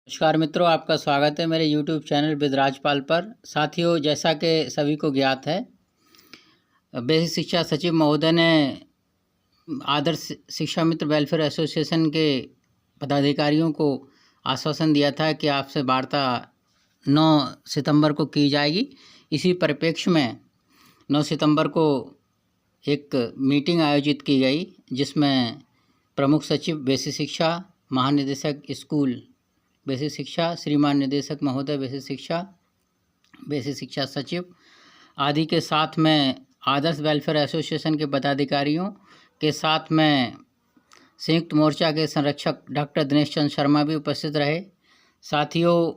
नमस्कार मित्रों, आपका स्वागत है मेरे YouTube चैनल विद राजपाल पर। साथियों, जैसा कि सभी को ज्ञात है, बेसिक शिक्षा सचिव महोदय ने आदर्श शिक्षा मित्र वेलफेयर एसोसिएशन के पदाधिकारियों को आश्वासन दिया था कि आपसे वार्ता 9 सितंबर को की जाएगी। इसी परिप्रेक्ष्य में 9 सितंबर को एक मीटिंग आयोजित की गई, जिसमें प्रमुख सचिव बेसिक शिक्षा, महानिदेशक स्कूल बेसिक शिक्षा, श्रीमान निदेशक महोदय बेसिक शिक्षा सचिव आदि के साथ में आदर्श वेलफेयर एसोसिएशन के पदाधिकारियों के साथ में संयुक्त मोर्चा के संरक्षक डॉक्टर दिनेश चंद्र शर्मा भी उपस्थित रहे। साथियों,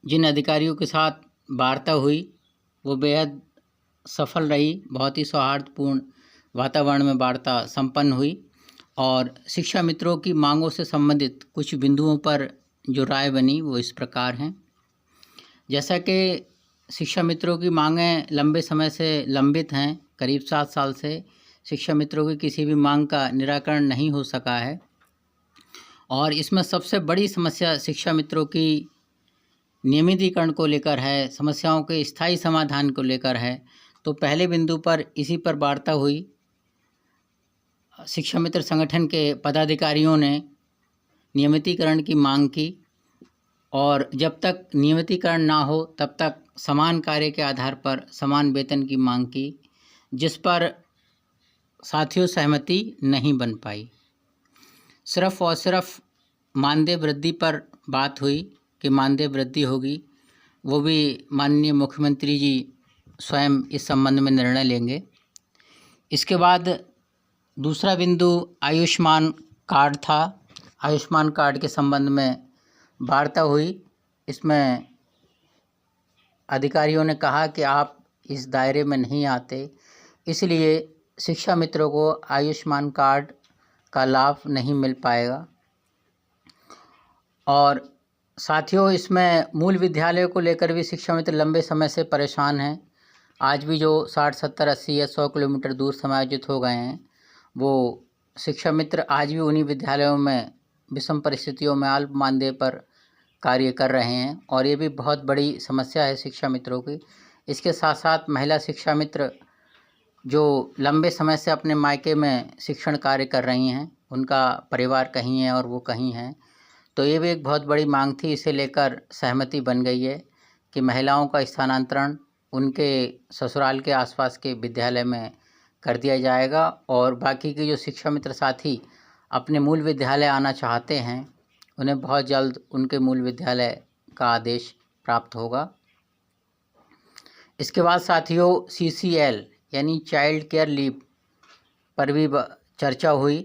जिन अधिकारियों के साथ वार्ता हुई वो बेहद सफल रही। बहुत ही सौहार्दपूर्ण वातावरण में वार्ता संपन्न हुई और शिक्षा मित्रों की मांगों से संबंधित कुछ बिंदुओं पर जो राय बनी वो इस प्रकार हैं। जैसा कि शिक्षा मित्रों की मांगें लंबे समय से लंबित हैं, करीब 7 साल से शिक्षा मित्रों की किसी भी मांग का निराकरण नहीं हो सका है और इसमें सबसे बड़ी समस्या शिक्षा मित्रों की नियमितीकरण को लेकर है, समस्याओं के स्थायी समाधान को लेकर है। तो पहले बिंदु पर इसी पर वार्ता हुई। शिक्षा मित्र संगठन के पदाधिकारियों ने नियमितीकरण की मांग की और जब तक नियमितीकरण ना हो तब तक समान कार्य के आधार पर समान वेतन की मांग की, जिस पर साथियों सहमति नहीं बन पाई। सिर्फ और सिर्फ मानदेय वृद्धि पर बात हुई कि मानदेय वृद्धि होगी, वो भी माननीय मुख्यमंत्री जी स्वयं इस संबंध में निर्णय लेंगे। इसके बाद दूसरा बिंदु आयुष्मान कार्ड था। आयुष्मान कार्ड के संबंध में वार्ता हुई। इसमें अधिकारियों ने कहा कि आप इस दायरे में नहीं आते, इसलिए शिक्षा मित्रों को आयुष्मान कार्ड का लाभ नहीं मिल पाएगा। और साथियों, इसमें मूल विद्यालयों को लेकर भी शिक्षा मित्र लंबे समय से परेशान हैं। आज भी जो 60, 70, 80 या 100 किलोमीटर दूर समायोजित हो गए हैं, वो शिक्षा मित्र आज भी उन्हीं विद्यालयों में विषम परिस्थितियों में अल्प मानदेय पर कार्य कर रहे हैं और ये भी बहुत बड़ी समस्या है शिक्षा मित्रों की। इसके साथ साथ महिला शिक्षा मित्र जो लंबे समय से अपने मायके में शिक्षण कार्य कर रही हैं, उनका परिवार कहीं है और वो कहीं हैं, तो ये भी एक बहुत बड़ी मांग थी। इसे लेकर सहमति बन गई है कि महिलाओं का स्थानांतरण उनके ससुराल के आसपास के विद्यालय में कर दिया जाएगा और बाकी के जो शिक्षा मित्र साथी अपने मूल विद्यालय आना चाहते हैं, उन्हें बहुत जल्द उनके मूल विद्यालय का आदेश प्राप्त होगा। इसके बाद साथियों CCL यानी चाइल्ड केयर लीव पर भी चर्चा हुई।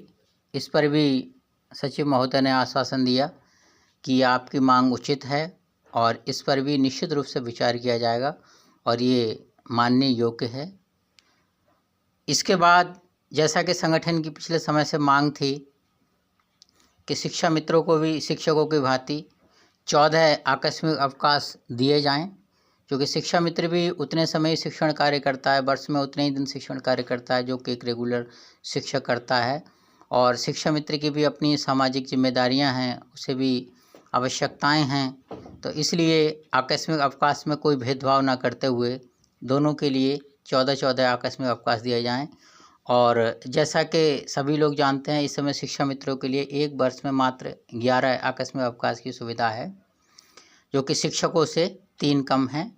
इस पर भी सचिव महोदय ने आश्वासन दिया कि आपकी मांग उचित है और इस पर भी निश्चित रूप से विचार किया जाएगा और ये मानने योग्य है। इसके बाद जैसा कि संगठन की पिछले समय से मांग थी कि शिक्षा मित्रों को भी शिक्षकों की भांति 14 आकस्मिक अवकाश दिए जाएं, क्योंकि शिक्षा मित्र भी उतने समय ही शिक्षण कार्य करता है, वर्ष में उतने ही दिन शिक्षण कार्य करता है जो कि एक रेगुलर शिक्षक करता है। और शिक्षा मित्र की भी अपनी सामाजिक जिम्मेदारियां हैं, उसे भी आवश्यकताएं हैं। तो इसलिए आकस्मिक अवकाश में कोई भेदभाव ना करते हुए दोनों के लिए 14 आकस्मिक अवकाश दिए जाएँ। और जैसा कि सभी लोग जानते हैं, इस समय शिक्षा मित्रों के लिए एक वर्ष में मात्र 11 आकस्मिक अवकाश की सुविधा है, जो कि शिक्षकों से 3 कम है।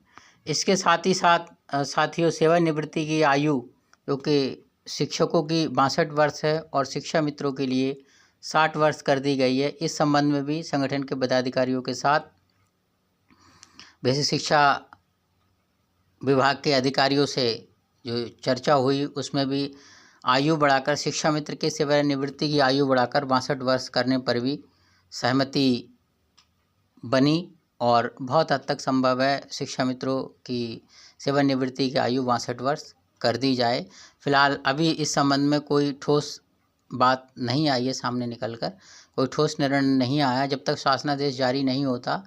इसके साथ ही साथ साथियों सेवानिवृत्ति की आयु जो कि शिक्षकों की 62 वर्ष है और शिक्षा मित्रों के लिए 60 वर्ष कर दी गई है। इस संबंध में भी संगठन के पदाधिकारियों के साथ बेसिक शिक्षा विभाग के अधिकारियों से जो चर्चा हुई, उसमें भी आयु बढ़ाकर शिक्षा मित्र के सेवानिवृत्ति की आयु बढ़ाकर 62 वर्ष करने पर भी सहमति बनी और बहुत हद तक संभव है शिक्षा मित्रों की सेवानिवृत्ति की आयु 62 वर्ष कर दी जाए। फिलहाल अभी इस संबंध में कोई ठोस बात नहीं आई है सामने निकल कर, कोई ठोस निर्णय नहीं आया। जब तक शासनादेश जारी नहीं होता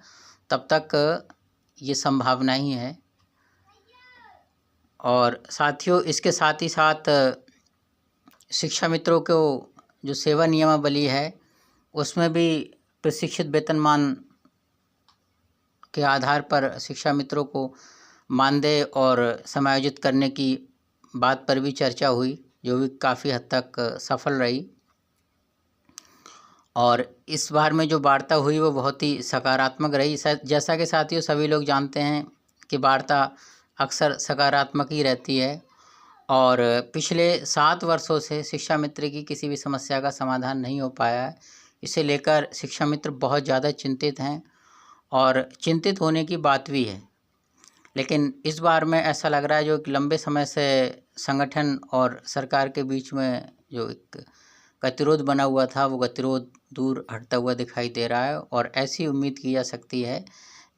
तब तक ये संभावना ही है। और साथियों, इसके साथ ही साथ शिक्षा मित्रों को जो सेवा नियमावली है उसमें भी प्रशिक्षित वेतनमान के आधार पर शिक्षा मित्रों को मानदेय और समायोजित करने की बात पर भी चर्चा हुई, जो भी काफ़ी हद तक सफल रही। और इस बार में जो वार्ता हुई वो बहुत ही सकारात्मक रही। जैसा कि साथियों सभी लोग जानते हैं कि वार्ता अक्सर सकारात्मक ही रहती है, और पिछले 7 वर्षों से शिक्षा मित्र की किसी भी समस्या का समाधान नहीं हो पाया है। इसे लेकर शिक्षा मित्र बहुत ज़्यादा चिंतित हैं और चिंतित होने की बात भी है। लेकिन इस बार में ऐसा लग रहा है जो एक लंबे समय से संगठन और सरकार के बीच में जो एक गतिरोध बना हुआ था, वो गतिरोध दूर हटता हुआ दिखाई दे रहा है, और ऐसी उम्मीद की जा सकती है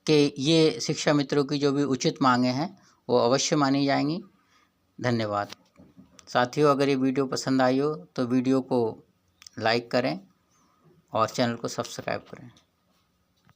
कि ये शिक्षा मित्रों की जो भी उचित मांगें हैं वो अवश्य मानी जाएंगी। धन्यवाद साथियों। अगर ये वीडियो पसंद आई हो तो वीडियो को लाइक करें और चैनल को सब्सक्राइब करें।